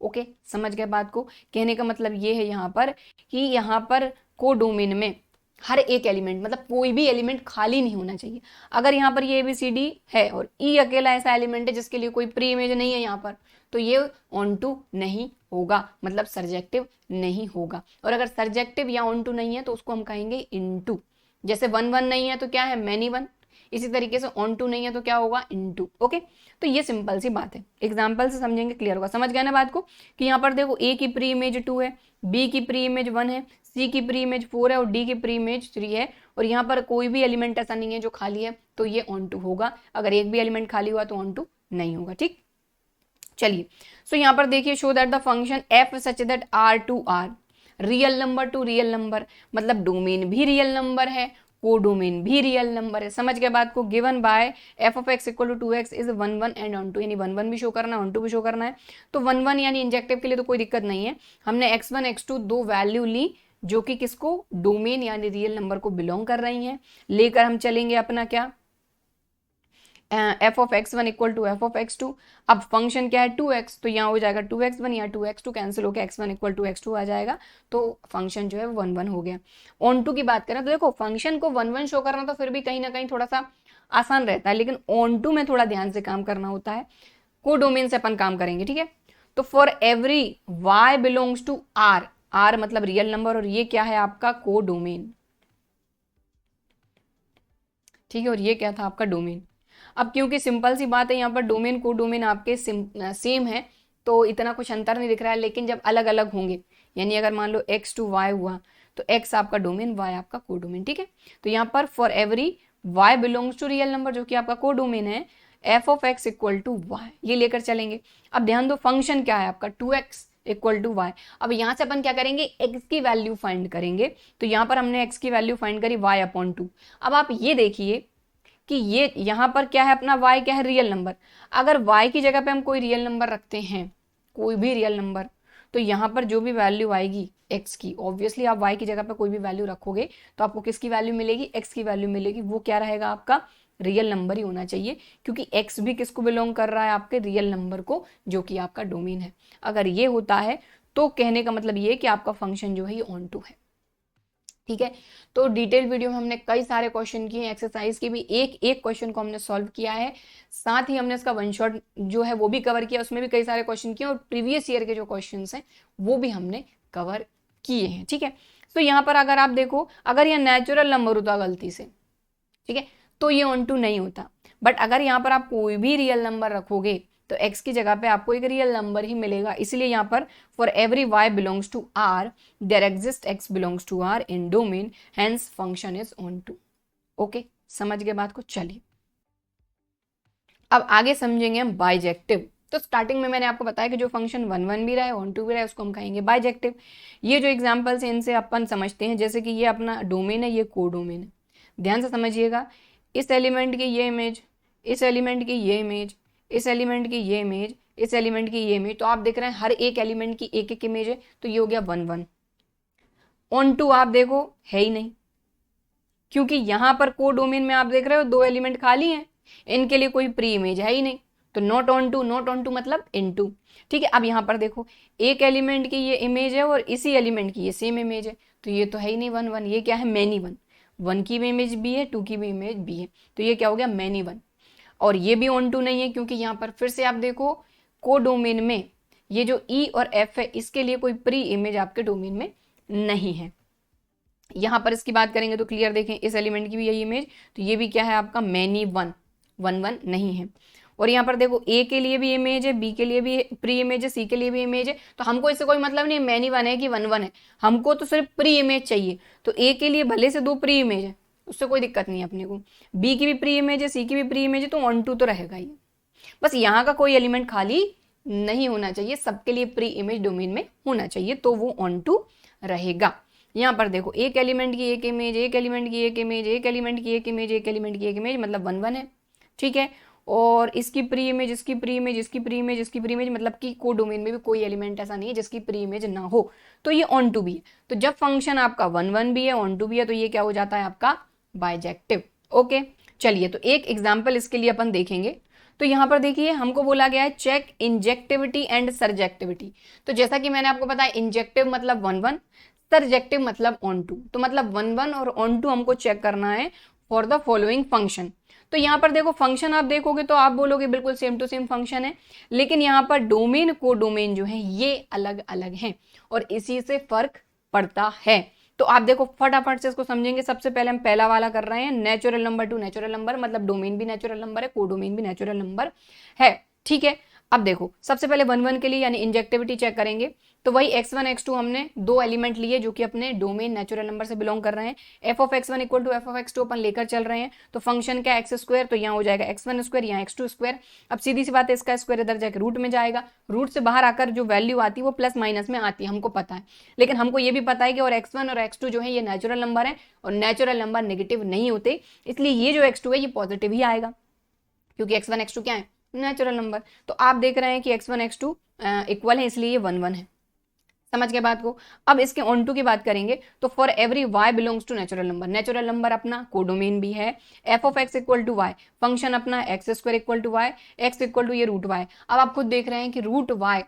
Okay, समझ गए बात को? कहने का मतलब ये है यहाँ पर कि यहाँ पर कोडोमेन में हर एक एलिमेंट, मतलब कोई भी एलिमेंट खाली नहीं होना चाहिए। अगर यहाँ पर ये ABCD है और E अकेला ऐसा एलिमेंट है जिसके लिए कोई प्री इमेज नहीं है यहाँ पर, तो ये ऑन टू नहीं होगा, मतलब सरजेक्टिव नहीं होगा। और अगर सरजेक्टिव या ऑन टू नहीं है तो उसको हम कहेंगे इनटू। जैसे 1 1 नहीं है तो क्या है? Many one. इसी तरीके से ऑन टू नहीं है तो क्या होगा? इनटू। ओके, तो ये सिंपल सी बात है, एग्जाम्पल से समझेंगे क्लियर होगा। समझ गए ना बात को? कि यहाँ पर देखो A की प्री इमेज 2 है, B की प्री इमेज 1 है, C की प्री इमेज 4 है और D की प्री इमेज 3 है, और यहाँ पर कोई भी एलिमेंट ऐसा नहीं है जो खाली है, तो ये ऑन टू होगा। अगर एक भी एलिमेंट खाली हुआ तो ऑन टू नहीं होगा। ठीक, चलिए, सो यहाँ पर देखिए show that the function f such that r to r real number to real number, मतलब डोमेन भी रियल नंबर है, कोडोमेन भी रियल नंबर है। समझ गए बात को? Given by f of x equal to 2x is 1 1 and onto, यानी 1 1 भी शो करना है, ऑन टू भी शो करना है। तो 1 1 यानी इंजेक्टिव के लिए तो कोई दिक्कत नहीं है, हमने x1 x2 2 वैल्यू ली जो कि किसको, डोमेन यानी रियल नंबर को बिलोंग कर रही हैं। लेकर हम चलेंगे अपना क्या, f of x one equal to f of x two. अब फंक्शन क्या है 2x, तो यहाँ हो जाएगा 2x1 या 2x2 कैंसिल होकर x1 इक्वल टू x2 आ जाएगा, तो फंक्शन जो है 1 1 हो गया। ऑन टू की बात करें तो देखो फंक्शन को 1 1 शो करना तो फिर भी कहीं ना कहीं थोड़ा सा आसान रहता है, लेकिन ऑन टू में थोड़ा ध्यान से काम करना होता है। को डोमेन से अपन काम करेंगे, ठीक है। तो for every y belongs to r, r मतलब रियल नंबर और ये क्या है आपका को डोमेन, ठीक है, और ये क्या था आपका डोमेन। अब क्योंकि सिंपल सी बात है यहाँ पर डोमेन को डोमेन आपके सेम है तो इतना कुछ अंतर नहीं दिख रहा है, लेकिन जब अलग अलग होंगे, यानी अगर मान लो x टू y हुआ तो x आपका डोमेन, y आपका को डोमेन, ठीक है। तो यहाँ पर for every y belongs to real number जो कि आपका को डोमेन है, f of x equal to y, ये लेकर चलेंगे। अब ध्यान दो फंक्शन क्या है आपका 2x इक्वल टू वाई। अब यहाँ से अपन क्या करेंगे, x की वैल्यू फाइंड करेंगे। तो यहाँ पर हमने x की वैल्यू फाइंड करी y अपॉन 2। अब आप ये देखिए कि ये यहाँ पर क्या है अपना y क्या है, रियल नंबर। अगर y की जगह पे हम कोई रियल नंबर रखते हैं, कोई भी रियल नंबर, तो यहाँ पर जो भी वैल्यू आएगी x की, ऑब्वियसली आप y की जगह पे कोई भी वैल्यू रखोगे तो आपको किसकी वैल्यू मिलेगी, x की वैल्यू मिलेगी। वो क्या रहेगा आपका रियल नंबर ही होना चाहिए, क्योंकि x भी किसको बिलोंग कर रहा है, आपके रियल नंबर को, जो कि आपका डोमेन है। अगर ये होता है तो कहने का मतलब ये है कि आपका फंक्शन जो है ये ऑन टू है, ठीक है। तो डिटेल वीडियो में हमने कई सारे क्वेश्चन किए, एक्सरसाइज के भी एक एक क्वेश्चन को हमने सॉल्व किया है, साथ ही हमने इसका वन शॉट जो है वो भी कवर किया, उसमें भी कई सारे क्वेश्चन किए और प्रीवियस ईयर के जो क्वेश्चन हैं वो भी हमने कवर किए हैं, ठीक है। तो यहाँ पर अगर आप देखो, अगर यह नेचुरल नंबर होता गलती से, ठीक है, तो ये ऑन टू नहीं होता। बट अगर यहाँ पर आप कोई भी रियल नंबर रखोगे तो x की जगह पे आपको एक रियल नंबर ही मिलेगा। इसलिए यहाँ पर for every y belongs to r there exist x belongs to r in domain, hence function is onto. ओके, समझ गए बात को। चलिए अब आगे समझेंगे हम बाइजेक्टिव। तो स्टार्टिंग में मैंने आपको बताया कि जो फंक्शन 1 1 भी रहा है, ऑन टू भी रहा है, उसको हम कहेंगे बाइजेक्टिव। ये जो एग्जाम्पल्स हैं इनसे अपन समझते हैं, जैसे कि ये अपना डोमेन है, ये को डोमेन है। ध्यान से समझिएगा, इस एलिमेंट की ये इमेज, इस एलिमेंट की ये इमेज, इस एलिमेंट की ये इमेज, इस एलिमेंट की ये इमेज, तो आप देख रहे हैं हर एक एलिमेंट की एक एक इमेज है, तो ये हो गया 1 1। ऑन टू आप देखो है ही नहीं, क्योंकि यहां पर को डोमेन में आप देख रहे हो 2 एलिमेंट खाली हैं, इनके लिए कोई प्री इमेज है ही नहीं, तो not onto, not onto मतलब इन टू, ठीक है। अब यहाँ पर देखो एक एलिमेंट की ये इमेज है और इसी एलिमेंट की ये सेम इमेज है, तो ये तो है ही नहीं 1 1, ये क्या है मैनी 1, 1 की भी इमेज भी है, 2 की भी इमेज भी है, तो ये क्या हो गया मैनी 1। और ये भी ऑन टू नहीं है, क्योंकि यहाँ पर फिर से आप देखो को डोमेन में ये जो ई और एफ है इसके लिए कोई प्री इमेज आपके डोमेन में नहीं है। यहाँ पर इसकी बात करेंगे तो क्लियर देखें, इस एलिमेंट की भी यही इमेज, तो ये भी क्या है आपका मैनी 1, 1 1 नहीं है। और यहाँ पर देखो ए के लिए भी इमेज है, बी के लिए भी प्री इमेज है, सी के लिए भी इमेज है, तो हमको इससे कोई मतलब नहीं मैनी 1 है कि 1 1 है, हमको तो सिर्फ प्री इमेज चाहिए। तो ए के लिए भले से 2 प्री इमेज है, उससे कोई दिक्कत नहीं है अपने को, बी की भी प्री इमेज है, सी की भी प्री इमेज है, तो ऑन टू तो रहेगा ही। बस यहाँ का कोई एलिमेंट खाली नहीं होना चाहिए, सबके लिए प्री इमेज डोमेन में होना चाहिए, तो वो ऑन टू रहेगा। यहाँ पर देखो एक एलिमेंट की एक इमेज, एक एलिमेंट की एक इमेज, एक एलिमेंट की एक इमेज, एक एलिमेंट की एक इमेज, मतलब 1 1 है, ठीक है। और इसकी प्री इमेज, इसकी प्री इमेज, इसकी प्री इमेज, इसकी प्री इमेज, मतलब कि को डोमेन में भी कोई एलिमेंट ऐसा नहीं है जिसकी प्री इमेज ना हो, तो ये ऑन टू भी है। तो जब फंक्शन आपका 1 1 भी है, ऑन टू भी है, तो ये क्या हो जाता है आपका बाइजेक्टिव। ओके, चलिए तो एक एग्जाम्पल इसके लिए अपन देखेंगे। तो यहाँ पर देखिए हमको बोला गया है चेक इंजेक्टिविटी एंड सर्जेक्टिविटी। तो जैसा कि मैंने आपको बताया इंजेक्टिव मतलब 1 1, सर्जेक्टिव मतलब ऑन टू, तो मतलब 1 1 और ऑन टू हमको चेक करना है फॉर द फॉलोइंग फंक्शन। तो यहाँ पर देखो फंक्शन आप देखोगे तो आप बोलोगे बिल्कुल सेम टू सेम फंक्शन है, लेकिन यहाँ पर डोमेन को डोमेन जो है ये अलग अलग हैं और इसी से फर्क पड़ता है। तो आप देखो फटाफट से इसको समझेंगे। सबसे पहले हम पहला वाला कर रहे हैं, natural number two natural number, मतलब डोमेन भी नेचुरल नंबर है, को डोमेन भी नेचुरल नंबर है, ठीक है। अब देखो सबसे पहले 1 1 के लिए यानी इंजेक्टिविटी चेक करेंगे, तो वही x1 x2 हमने 2 एलिमेंट लिए जो कि अपने डोमेन नेचुरल नंबर से बिलोंग कर रहे हैं। f of x1 equal to f of x2 अपन लेकर चल रहे हैं, तो फंक्शन क्या एक्स स्क्वायर, तो यहाँ हो जाएगा x1 स्क्वायर, यहाँ x2 स्क्वायर। अब सीधी सी बात है इसका स्क्वायर इधर जाकर रूट में जाएगा, रूट से बाहर आकर जो वैल्यू आती है वो प्लस माइनस में आती है, हमको पता है। लेकिन हमको ये भी पता है कि और x1 और x2 जो है ये नेचुरल नंबर है और नेचुरल नंबर नेगेटिव नहीं होते, इसलिए ये जो x2 है ये पॉजिटिव ही आएगा, क्योंकि x1 x2 क्या है नेचुरल नंबर। तो आप देख रहे हैं कि x1 x2 इक्वल है, इसलिए ये 1 1 है। समझ के बात को। अब इसके ऑन टू की बात करेंगे तो for every y belongs to natural number, natural number अपना कोडोमेन भी है, f of x equal to y, function अपना x square equal to y, x equal to ये रूट वाई। अब आप खुद देख रहे हैं कि रूट वाई,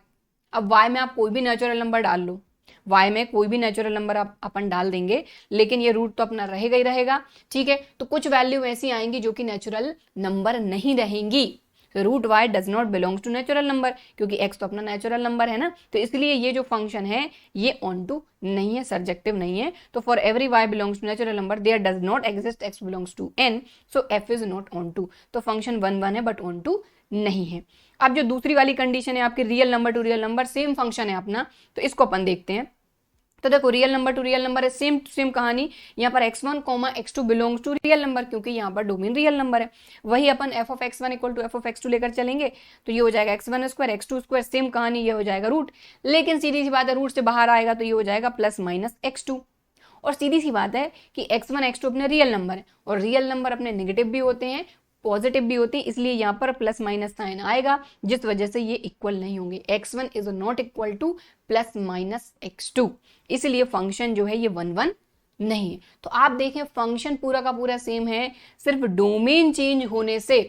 अब y में आप कोई भी नेचुरल नंबर डाल लो, y में कोई भी नेचुरल नंबर आप अपन डाल देंगे, लेकिन ये रूट तो अपना रहेगा ही रहेगा, ठीक है। तो कुछ वैल्यू ऐसी आएंगी जो कि नेचुरल नंबर नहीं रहेंगी, root y does not belongs to natural number, क्योंकि x तो अपना नेचुरल नंबर है ना, तो इसलिए ये जो फंक्शन है ये ऑन टू नहीं है, सर्जेक्टिव नहीं है। तो for every y belongs to natural number there does not exist x belongs to n, so f is not onto. तो फंक्शन 1 1 है बट ऑन टू नहीं है। अब जो दूसरी वाली कंडीशन है आपकी real number to real number, same function है अपना, तो इसको अपन देखते हैं। तो देखो real number to real number है, सेम टू सेम कहानी, यहाँ पर x1, x2 belongs to real number, क्योंकि यहाँ पर डोमेन रियल नंबर है। वही अपन f of x1 equal to f of x2 लेकर चलेंगे तो ये हो जाएगा x1 square x2 square, same कहानी, ये हो जाएगा रूट, लेकिन सीधी सी बात है रूट से बाहर आएगा तो ये हो जाएगा प्लस माइनस x2। और सीधी सी बात है कि x1 x2 अपने रियल नंबर है, और रियल नंबर अपने नेगेटिव भी होते हैं पॉजिटिव भी होती है, इसलिए यहाँ पर प्लस माइनस साइन आएगा, जिस वजह से ये इक्वल नहीं होंगे। x1 is not equal two plus minus x2, इसलिए फंक्शन जो है ये 1 1 नहीं है। तो आप देखें फंक्शन पूरा का पूरा सेम है, सिर्फ डोमेन चेंज होने से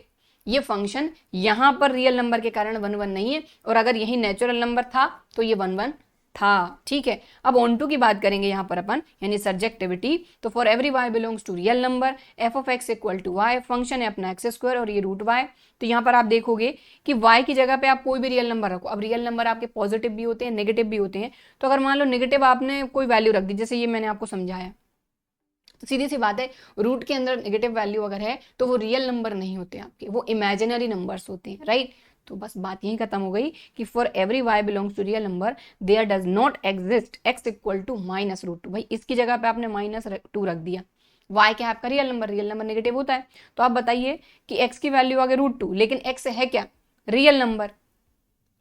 ये फंक्शन यहाँ पर रियल नंबर के कारण 1 1 नहीं है, और अगर यही नेचुरल नंबर था तो ये 1 1 था, ठीक है। अब ऑन टू की बात करेंगे यहाँ पर अपन, यानी सब्जेक्टिविटी। तो for every y belongs to real number f of x equal to y, function है अपना एक्स स्क्वायर और ये रूट y। तो यहाँ पर आप देखोगे कि y की जगह पे आप कोई भी रियल नंबर रखो। अब रियल नंबर आपके पॉजिटिव भी होते हैं नेगेटिव भी होते हैं, तो अगर मान लो नेगेटिव आपने कोई वैल्यू रख दी, जैसे ये मैंने आपको समझाया, तो सीधी सी बात है रूट के अंदर नेगेटिव वैल्यू अगर है तो वो रियल नंबर नहीं होते आपके, वो इमेजिनरी नंबर्स होते हैं, राइट। तो बस बात यही खत्म हो गई कि for every y belongs to real number there does not exist x equal to minus root two. भाई इसकी जगह पे आपने -2 रख दिया, y क्या है आपका रियल नंबर नेगेटिव होता है, तो आप बताइए कि x की वैल्यू आ गई √2, लेकिन x है क्या रियल नंबर,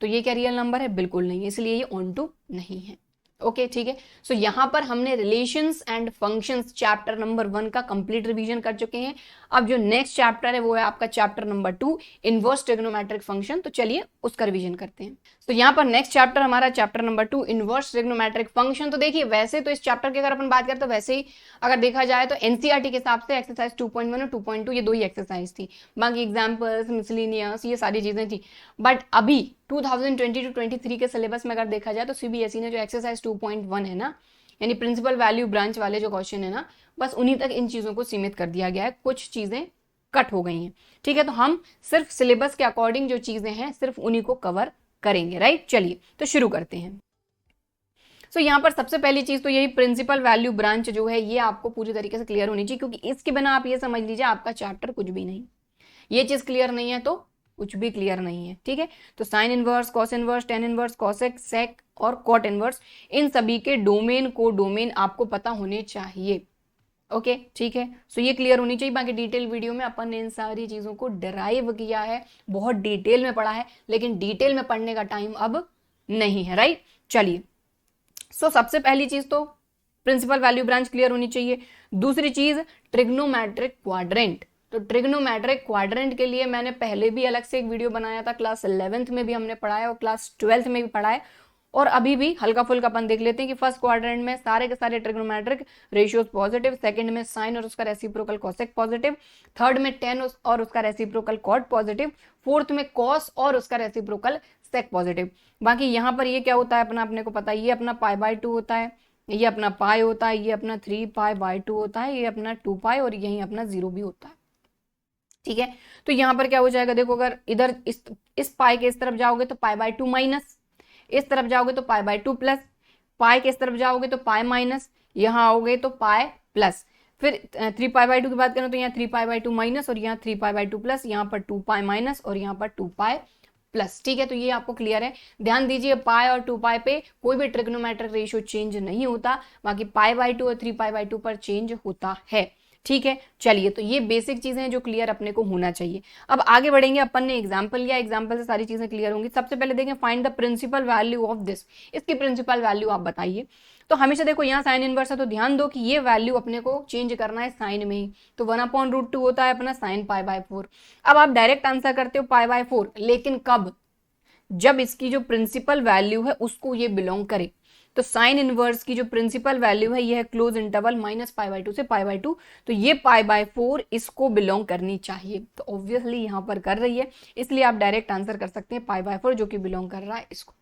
तो ये क्या रियल नंबर है, बिल्कुल नहीं, इसलिए ये ऑन टू नहीं है। ओके ठीक है। सो यहाँ पर हमने relations and functions chapter number 1 का कंप्लीट रिवीजन कर चुके हैं। अब जो नेक्स्ट चैप्टर है वो है आपका chapter number 2 inverse trigonometric function. तो चलिए उसका रिवीजन करते हैं। तो यहाँ पर नेक्स्ट चैप्टर हमारा chapter number 2 inverse trigonometric function. तो देखिए वैसे तो इस चैप्टर की अगर अपन बात करें तो वैसे ही अगर देखा जाए तो एनसीईआरटी के हिसाब से एक्सरसाइज 2.1 और 2.2 ये दो ही एक्सरसाइज थी, बाकी एग्जाम्पल्स मिसलिनियस ये सारी चीजें थी। बट अभी 2022-23 के सिलेबस में अगर देखा जाए तो सीबीएसई ने जो एक्सरसाइज 2.1 है ना, यानी प्रिंसिपल वैल्यू ब्रांच वाले जो क्वेश्चन है ना, बस उन्हीं तक इन चीजों को सीमित कर दिया गया है, कुछ चीजें कट हो गई हैं, ठीक है। तो हम सिर्फ सिलेबस के अकॉर्डिंग जो चीजें हैं सिर्फ उन्हीं को कवर करेंगे, राइट। चलिए तो शुरू करते हैं। सो यहाँ पर सबसे पहली चीज तो यही प्रिंसिपल वैल्यू ब्रांच जो है ये आपको पूरी तरीके से क्लियर होनी चाहिए, क्योंकि इसके बिना आप ये समझ लीजिए आपका चैप्टर कुछ भी नहीं, ये चीज क्लियर नहीं है तो कुछ भी क्लियर नहीं है, ठीक है। तो sine inverse, cos inverse, tan inverse, cosec, sec और कॉट इनवर्स, इन सभी के डोमेन को डोमेन आपको पता होने चाहिए, ओके ठीक है। सो ये क्लियर होनी चाहिए। बाकी डिटेल वीडियो में अपन ने इन सारी चीजों को डिराइव किया है, बहुत डिटेल में पढ़ा है, लेकिन डिटेल में पढ़ने का टाइम अब नहीं है, राइट। चलिए सो सबसे पहली चीज तो प्रिंसिपल वैल्यू ब्रांच क्लियर होनी चाहिए। दूसरी चीज ट्रिग्नोमेट्रिक क्वाड्रेंट। तो ट्रिग्नोमेट्रिक क्वाड्रेंट के लिए मैंने पहले भी अलग से एक वीडियो बनाया था, क्लास 11th में भी हमने पढ़ाया और क्लास 12th में भी पढ़ाया, और अभी भी हल्का फुल्का अपन देख लेते हैं कि फर्स्ट क्वाड्रेंट में सारे के सारे ट्रिग्नोमेट्रिक रेशियोज पॉजिटिव, सेकंड में साइन और उसका रेसिप्रोकल कॉसेक पॉजिटिव, थर्ड में टेन और उसका रेसिप्रोकल कॉट पॉजिटिव, फोर्थ में कॉस और उसका रेसिप्रोकल सेक पॉजिटिव। बाकी यहाँ पर ये क्या होता है अपना, अपने को पता है, ये अपना π/2 होता है, ये अपना पाई होता है, ये अपना 3π/2 होता है, ये अपना 2π और यही अपना 0 भी होता है, ठीक है। तो यहाँ पर क्या हो जाएगा, देखो अगर इधर इस पाई के इस तरफ जाओगे तो π/2 माइनस, इस तरफ जाओगे तो π/2 प्लस, पाई के इस तरफ जाओगे तो पाई माइनस, यहाँ आओगे तो पाई प्लस, फिर 3π/2 की बात करें तो यहाँ 3π/2 माइनस और यहाँ 3π/2 प्लस, यहाँ पर 2π माइनस और यहाँ पर 2π प्लस, ठीक है। तो ये आपको क्लियर है। ध्यान दीजिए पाई और 2π पे कोई भी ट्रिग्नोमेट्रिक रेशियो चेंज नहीं होता, बाकी π/2 और 3π/2 पर चेंज होता है, ठीक है। चलिए तो ये बेसिक चीजें हैं जो क्लियर अपने को होना चाहिए। अब आगे बढ़ेंगे, अपन ने एग्जांपल लिया, एग्जांपल से सारी चीजें क्लियर होंगी। सबसे पहले देखें find the principal value of this, इसकी प्रिंसिपल वैल्यू आप बताइए। तो हमेशा देखो यहाँ साइन इनवर्स है तो ध्यान दो कि ये वैल्यू अपने को चेंज करना है साइन में ही, तो 1/√2 होता है अपना साइन π/4। अब आप डायरेक्ट आंसर करते हो π/4, लेकिन कब, जब इसकी जो प्रिंसिपल वैल्यू है उसको ये बिलोंग करे। तो साइन इनवर्स की जो प्रिंसिपल वैल्यू है ये है क्लोज इंटरवल -π/2 से π/2, तो ये π/4 इसको बिलोंग करनी चाहिए। तो ऑब्वियसली यहां पर कर रही है, इसलिए आप डायरेक्ट आंसर कर सकते हैं π/4 जो कि बिलोंग कर रहा है इसको।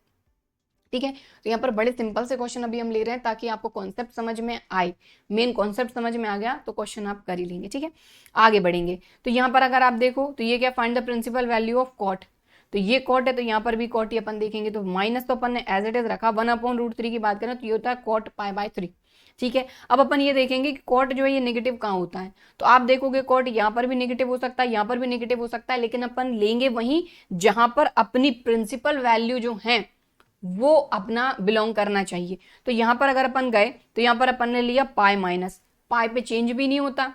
ठीक है, तो यहाँ पर बड़े सिंपल से क्वेश्चन अभी हम ले रहे हैं ताकि आपको कॉन्सेप्ट समझ में आए। मेन कॉन्सेप्ट समझ में आ गया तो क्वेश्चन आप कर ही लेंगे। ठीक है, आगे बढ़ेंगे। तो यहाँ पर अगर आप देखो तो ये क्या, find the principal value of cot, तो ये कॉट है तो यहाँ पर भी कॉट ही अपन देखेंगे, तो माइनस तो अपन ने एज इट इज रखा, 1/√3 की बात करें तो ये होता है कॉट π/3। ठीक है, अब अपन ये देखेंगे कि कॉट जो है ये नेगेटिव कहाँ होता है, तो आप देखोगे कॉट यहाँ पर भी नेगेटिव हो सकता है, यहाँ पर भी नेगेटिव हो सकता है, लेकिन अपन लेंगे वहीं जहां पर अपनी प्रिंसिपल वैल्यू जो है वो अपना बिलोंग करना चाहिए। तो यहां पर अगर अपन गए तो यहां पर अपन ने लिया पाई पे चेंज भी नहीं होता।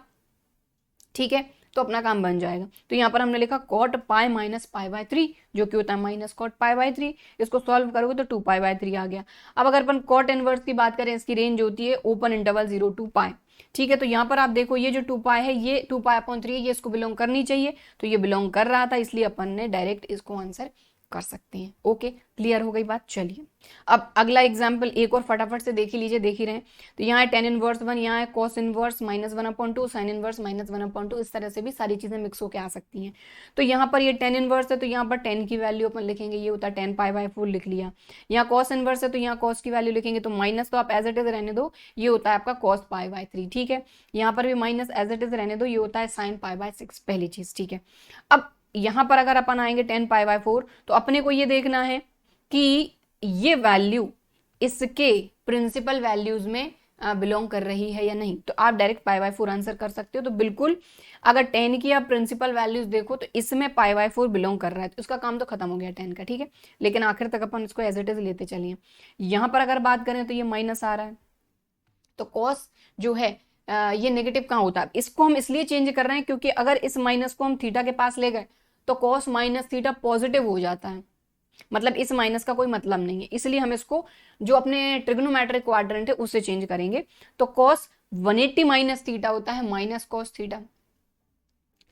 ठीक है, तो अपना काम बन जाएगा। तो यहां पर हमने लिखा कॉट पाई माइनस π/3 जो कि होता है माइनस कॉट π/3, इसको सॉल्व करोगे तो 2π/3 आ गया। अब अगर अपन कॉट इनवर्स की बात करें, इसकी रेंज होती है ओपन इंटरवल 0 to π। ठीक है, तो यहाँ पर आप देखो ये जो 2π है ये 2π/3 है, ये इसको बिलोंग करनी चाहिए, तो ये बिलोंग कर रहा था, इसलिए अपन ने डायरेक्ट इसको आंसर कर सकते हैं। ओके, क्लियर हो गई बात। चलिए अब अगला एग्जांपल एक और फटाफट से देख ही लीजिए, देख ही रहे हैं। तो यहाँ है tan इनवर्स 1, यहाँ है cos इनवर्स -1/2, sin इनवर्स -1/2, इस तरह से भी सारी चीजें मिक्स होकर आ सकती हैं। तो यहाँ पर ये tan इनवर्स है तो यहाँ पर tan की वैल्यू अपन लिखेंगे, ये होता है tan π/4 लिख लिया। यहाँ cos इनवर्स है तो यहाँ cos की वैल्यू लिखेंगे, तो माइनस तो आप एज इट इज रहने दो, ये होता है आपका cos π/3। ठीक है, यहाँ पर भी माइनस एज इट इज रहने दो, ये होता है sin π/6, पहली चीज। ठीक है, अब यहां पर अगर अपन आएंगे tan π/4 तो अपने को ये देखना है कि ये वैल्यू इसके प्रिंसिपल वैल्यूज में बिलोंग कर रही है या नहीं। तो आप डायरेक्ट π/4 आंसर कर सकते हो। तो बिल्कुल अगर tan की आप प्रिंसिपल वैल्यूज देखो तो इसमें π/4 बिलोंग कर रहा है, तो इसका काम तो खत्म हो गया tan का। ठीक है, लेकिन आखिर तक अपन इसको एज इट इज लेते चलिए। यहां पर अगर बात करें तो ये माइनस आ रहा है, तो cos जो है ये नेगेटिव कहाँ होता है, इसको हम इसलिए चेंज कर रहे हैं क्योंकि अगर इस माइनस को हम थीटा के पास ले गए तो cos माइनस थीटा पॉजिटिव हो जाता है, मतलब इस माइनस का कोई मतलब नहीं है, इसलिए हम इसको जो अपने ट्रिग्नोमेट्रिक क्वाड्रेंट है उससे चेंज करेंगे। तो cos 180 माइनस थीटा होता है माइनस cos थीटा।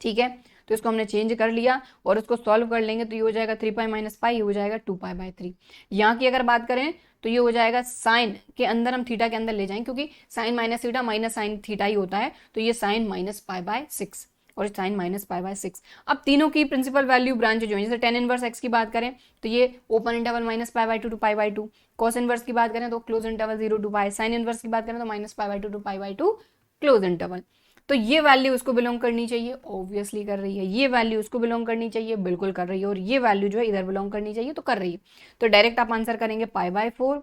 ठीक है, तो इसको हमने चेंज कर लिया और इसको सॉल्व कर लेंगे तो ये हो जाएगा 3π माइनस पाई, ये हो जाएगा 2π/3। यहाँ की अगर बात करें तो ये हो जाएगा साइन के अंदर हम थीटा के अंदर ले जाएंगे क्योंकि sine minus theta minus sine theta ही होता है, तो ये साइन -π/6 और साइन -π/6। अब तीनों की प्रिंसिपल वैल्यू ब्रांच जो है, जैसे tan इनवर्स x की बात करें तो ये open interval -π/2 to π/2, cos inverse की बात करें तो close interval 0 to π, sine inverse की बात करें तो -π/2 to π/2 क्लोज इंटरवल। तो ये वैल्यू उसको बिलोंग करनी चाहिए, ऑब्वियसली कर रही है। ये वैल्यू उसको बिलोंग करनी चाहिए, बिल्कुल कर रही है। और ये वैल्यू जो है इधर बिलोंग करनी चाहिए, तो कर रही है। तो डायरेक्ट आप आंसर करेंगे π/4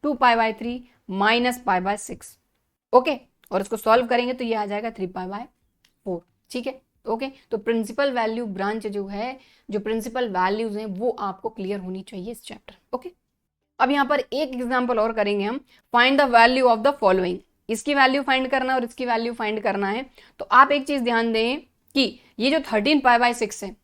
2π/3 -π/6। ओके, और इसको सॉल्व करेंगे तो ये आ जाएगा 3π/4। ठीक है, ओके। तो प्रिंसिपल वैल्यू ब्रांच जो है, जो प्रिंसिपल वैल्यूज हैं वो आपको क्लियर होनी चाहिए इस चैप्टर। ओके, अब यहाँ पर एक एग्जाम्पल और करेंगे हम, find the value of the following. इसकी वैल्यू फाइंड करना है और इसकी वैल्यू फाइंड करना है। तो आप एक चीज ध्यान दें कि ये जो 13π/6 है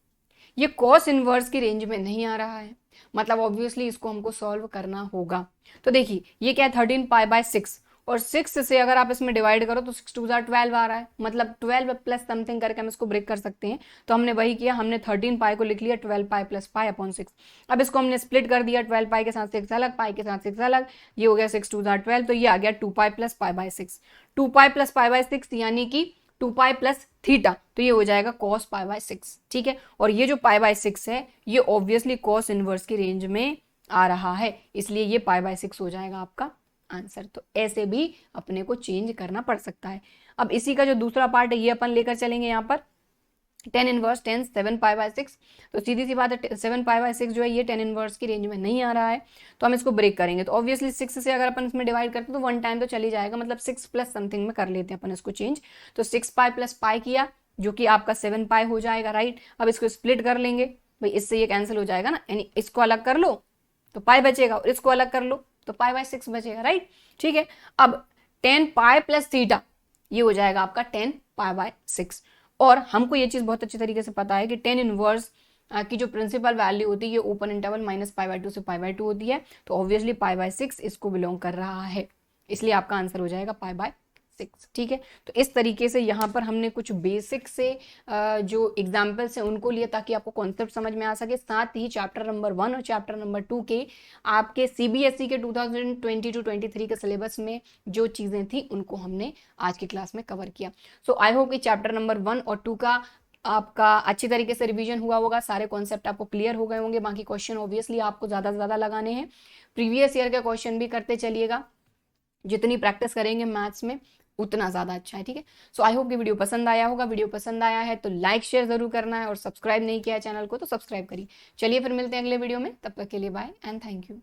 ये cos इनवर्स की रेंज में नहीं आ रहा है, मतलब ऑब्वियसली इसको हमको सॉल्व करना होगा। तो देखिए ये क्या है 13π/6 और 6 से अगर आप इसमें डिवाइड करो तो 6 2 12 आ रहा है, मतलब 12 प्लस समथिंग करके हम इसको ब्रेक कर सकते हैं। तो हमने वही किया, हमने 13π को लिख लिया 12π + π/6। अब इसको हमने स्प्लिट कर दिया, 12π के साथ 6 अलग, पाई के साथ 6 अलग, ये हो गया 6 2 12, तो ये आ गया 2π + π/6। 2π + π/6 यानी कि 2π + थीटा, तो ये हो जाएगा cos π/6। ठीक है, और ये जो π/6 है ये ऑब्वियसली cos इनवर्स की रेंज में आ रहा है, इसलिए ये π/6 हो जाएगा आपका आंसर। तो ऐसे भी अपने को चेंज करना पड़ सकता है। अब इसी का जो दूसरा पार्ट है ये अपन लेकर चलेंगे यहाँ पर, tan इनवर्स 10 7π/6। तो सीधी सी बात है 7π/6 जो है ये tan इनवर्स की रेंज में नहीं आ रहा है, तो हम इसको ब्रेक करेंगे। तो ऑब्वियसली 6 से अगर अपन इसमें डिवाइड करते हैं तो 1 टाइम तो चली जाएगा, मतलब 6 प्लस समथिंग में कर लेते हैं अपन इसको चेंज। तो 6π + π किया जो कि आपका 7π हो जाएगा, राइट। अब इसको स्प्लिट कर लेंगे, भाई इससे ये कैंसिल हो जाएगा ना, यानी इसको अलग कर लो तो पाई बचेगा और इसको अलग कर लो तो π/6 बचेगा, राइट। ठीक है, अब tan π + θ ये हो जाएगा आपका tan π/6। और हमको ये चीज बहुत अच्छी तरीके से पता है कि tan इनवर्स की जो प्रिंसिपल वैल्यू होती है ये ओपन इंटरवल -π/2 से π/2 होती है, तो ऑब्वियसली π/6 इसको बिलोंग कर रहा है, इसलिए आपका आंसर हो जाएगा π/6। 6। ठीक है, तो इस तरीके से यहाँ पर हमने कुछ बेसिक से जो एग्जाम्पल्स हैं उनको लिए ताकि आपको कॉन्सेप्ट समझ में आ सके। साथ ही चैप्टर नंबर 1 और चैप्टर नंबर 2 के आपके सीबीएसई के 2022-23 के सिलेबस में जो चीज़ें थी उनको हमने आज की क्लास में कवर किया। सो आई होप कि चैप्टर नंबर 1 और 2 का आपका अच्छी तरीके से रिवीजन हुआ होगा, सारे कॉन्सेप्ट आपको क्लियर हो गए होंगे। बाकी क्वेश्चन ऑब्वियसली आपको ज़्यादा से ज़्यादा लगाने हैं, प्रीवियस ईयर के क्वेश्चन भी करते चलिएगा। जितनी प्रैक्टिस करेंगे मैथ्स में उतना ज़्यादा अच्छा है। ठीक है, सो आई होप कि वीडियो पसंद आया होगा। वीडियो पसंद आया है तो लाइक शेयर ज़रूर करना है और सब्सक्राइब नहीं किया है चैनल को तो सब्सक्राइब करिए। चलिए फिर मिलते हैं अगले वीडियो में, तब तक के लिए बाय एंड थैंक यू।